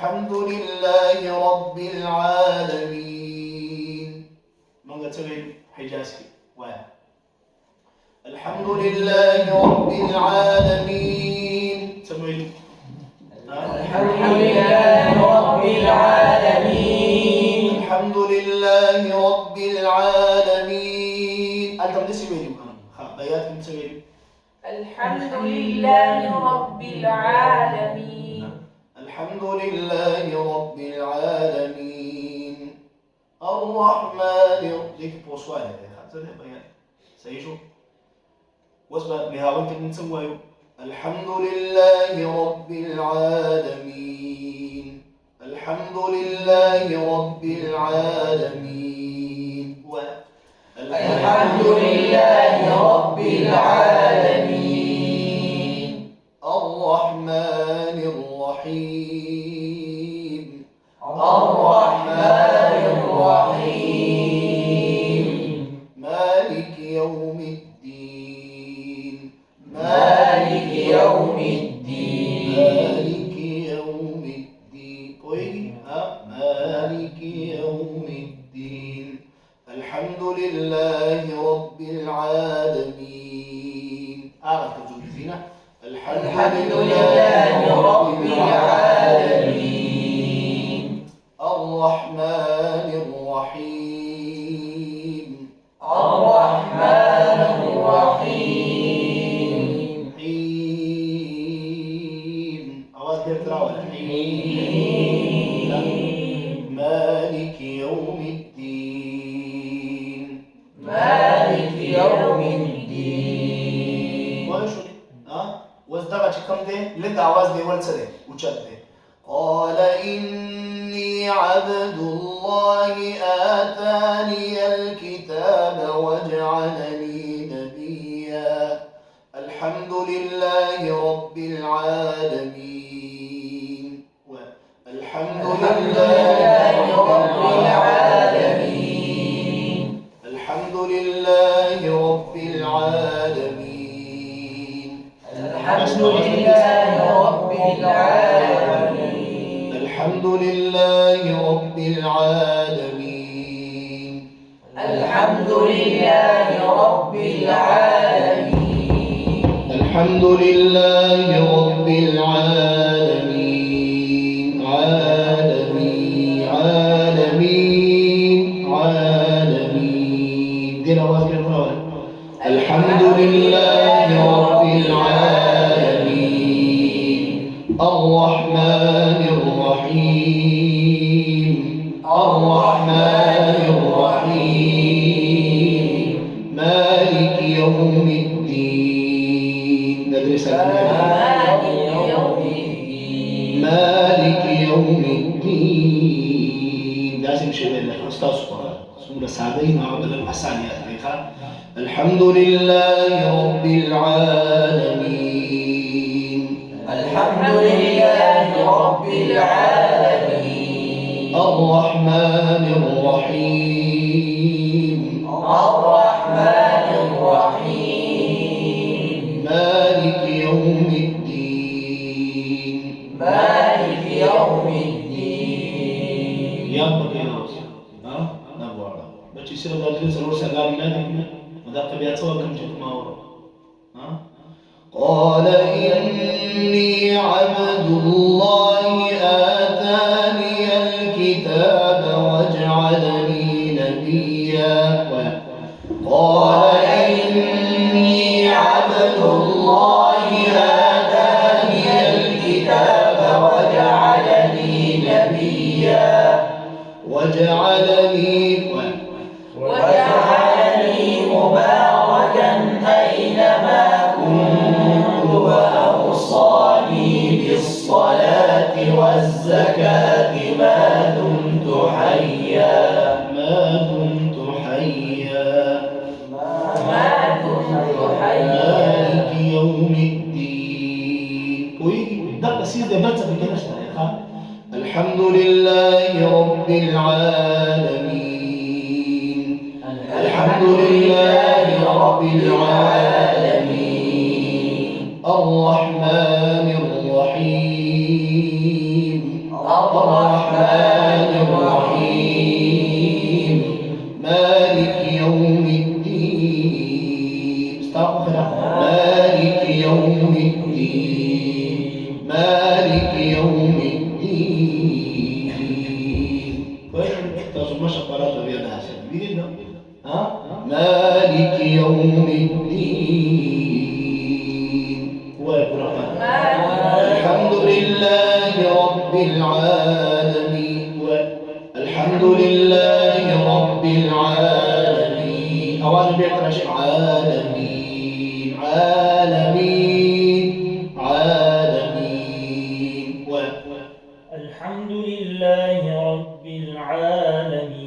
الحمد لله رب العالمين. من قتل حجازي ويا الحمد لله رب العالمين. سمعين الحمد لله رب العالمين. الحمد لله رب العالمين. أنت بدي سمعين بيات من سمعين. الحمد لله رب العالمين. الحمد لله رب العالمين. الرحمن ديك بوسوانا يا خاطر بيان سيشو واسمع بها وانت بنسويه. الحمد لله رب العالمين. الحمد لله رب العالمين. الحمد لله رب العالمين. الرحمن الرحيم. الرحمن الرحيم. مالك يوم الدين. مالك يوم الدين. مالك يوم الدين. كويس ها مالك يوم الدين. الحمد لله رب العالمين. أعرف تجوزينا. الحمد لله رب العالمين. الرحمن الرحيم. الرحمن الرحيم. حين أوقات يقرأ ولا حين. مالك يوم الدين. مالك يوم الدين. وشو وازدغت كم دي لد आवाज दे वर चले उचत दे. قال إني عبد الله آتاني الكتاب وجعلني نبيا. الحمد لله رب العالمين. الحمد لله رب العالمين. الحمد لله رب العالمين. الحمد لله رب العالمين. الحمد لله رب العالمين. الحمد لله رب العالمين. الحمد لله رب العالمين. عالمين عالمين عالمين. دي الأواز كده. الحمد لله رب العالمين. الرحمن الرحيم. الرحمن الرحيم. مالك يوم الدين. ندرس مالك يوم الدين. مالك يوم الدين. لازم شبه أستاذ سورة سعدين عرض الأحسانيات. الحمد لله رب العالمين. الحمد لله رب العالمين. الرحمن الرحيم. الرحمن الرحيم. مالك يوم الدين. مالك يوم الدين. يابا يا رسول ها نبوارا بس يصير بالكل سرور سلام مالك وذا قبيات سوا كم جت ما ورا ها. قال إني عبد الله آتاني الكتاب وجعلني نبيا. قال إني عبد الله آتاني الكتاب وجعلني نبيا. وجعلني مباركا أينما كنت وأوصاني بالصلاة والزكاة ما دمت حيا. ما دمت حيا. ما دمت حيا. مالك يوم الدين. ده بسيط ده بس بكده اشتغل. الحمد لله رب العالمين. الحمد لله رب العالمين. الرحمن الرحيم. الرحمن الرحيم مالك يوم الدين. استوعب مالك يوم الدين مالك يوم الدين. طيب ما شقرات بيدها سبيل مالك يوم الدين. الحمد لله رب العالمين. الحمد لله رب العالمين. أولا بيقرأ شيء عالمين عالمين عالمين. الحمد لله رب العالمين.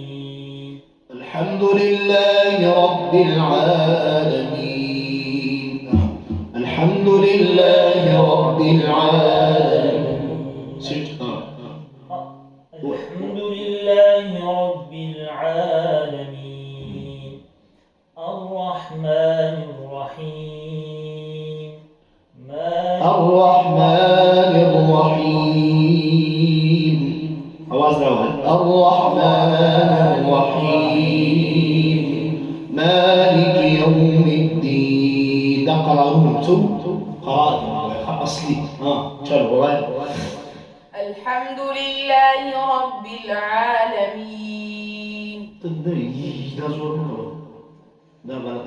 الحمد لله رب العالمين. الحمد لله رب العالمين. الحمد لله رب العالمين الرحمن الرحيم الرحمن الرحيم. الرحمن الرحيم مالك يوم الدين. ده قرار مكتوب قراءة أصلي. الحمد لله رب العالمين. ده زور ده بلد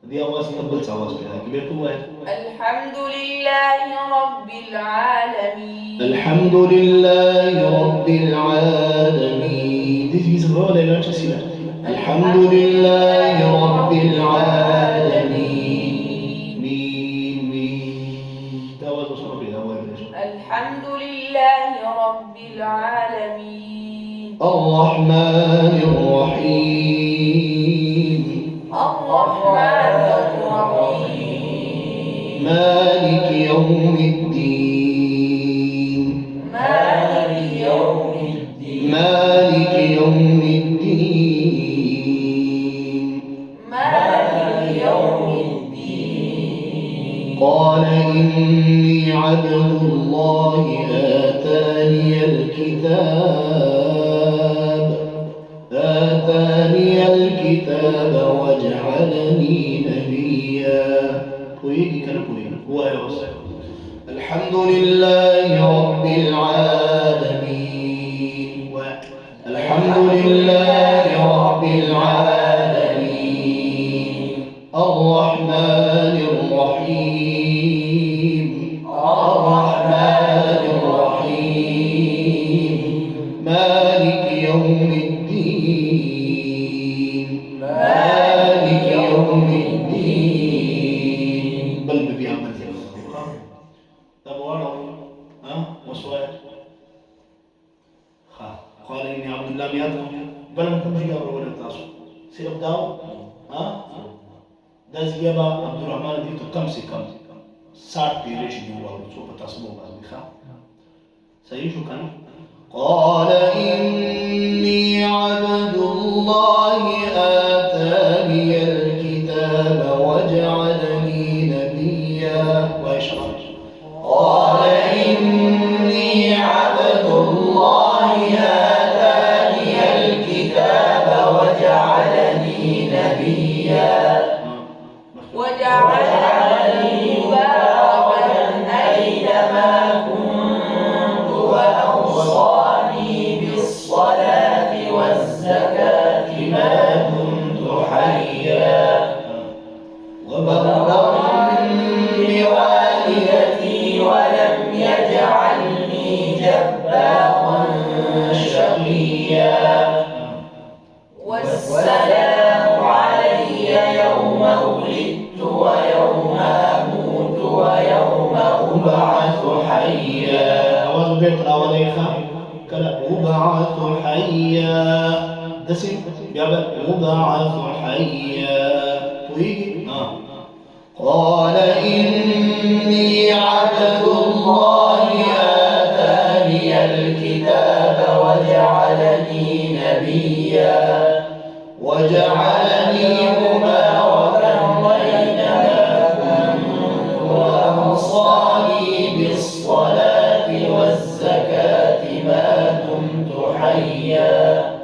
دي أواز تقبل سواز بها كبير قوة. الحمد لله رب العالمين. الحمد لله رب العالمين. دي في زبالة لا تسير. الحمد لله رب العالمين. مين ده أواز وصل بها. الحمد لله رب العالمين الرحمن الرحيم الرحمن الرحيم مالك يوم الدين مالك يوم الدين مالك يوم الدين مالك يوم الدين. قال إني عبد الله آتاني الكتاب وجعلني نبيا. الحمد لله رب العالمين. الحمد لله رب العالمين الرحمن الرحيم الرحمن الرحيم مالك يوم الدين مالك يوم الدين. بل ببيع منزل تبوارو وصوات قال إني عبد الله ميادة بل ممكن تجي أبو ولا تاسو سيرب داو ده زيابا عبد الرحمن دي كم سي كم 60 بيريش دي هو سوف تصبوا بعد بخا سيشو كان قال إني عبد الله آتاني الكتاب وجعلني نبيا. ويشرح قال إني عبد الله آتاني الكتاب وجعلني نبيا وجعلني مباركا أينما كنت وأوصاني بالصلاة والزكاة ما دمت حيا وبرا بوالدتي ولم يجعلني جبارا شقيا والسلام علي يوم ولدت ويوم أموت ويوم أبعث حيا. أواز بيت أوليخا كلا أبعث حيا دسم يابا أبعث حيا. قال إني عبد الله آتاني الكتاب وجعلني نبيا وجعلني مباركا أينما كنت وأوصاني بالصلاة والزكاة حيا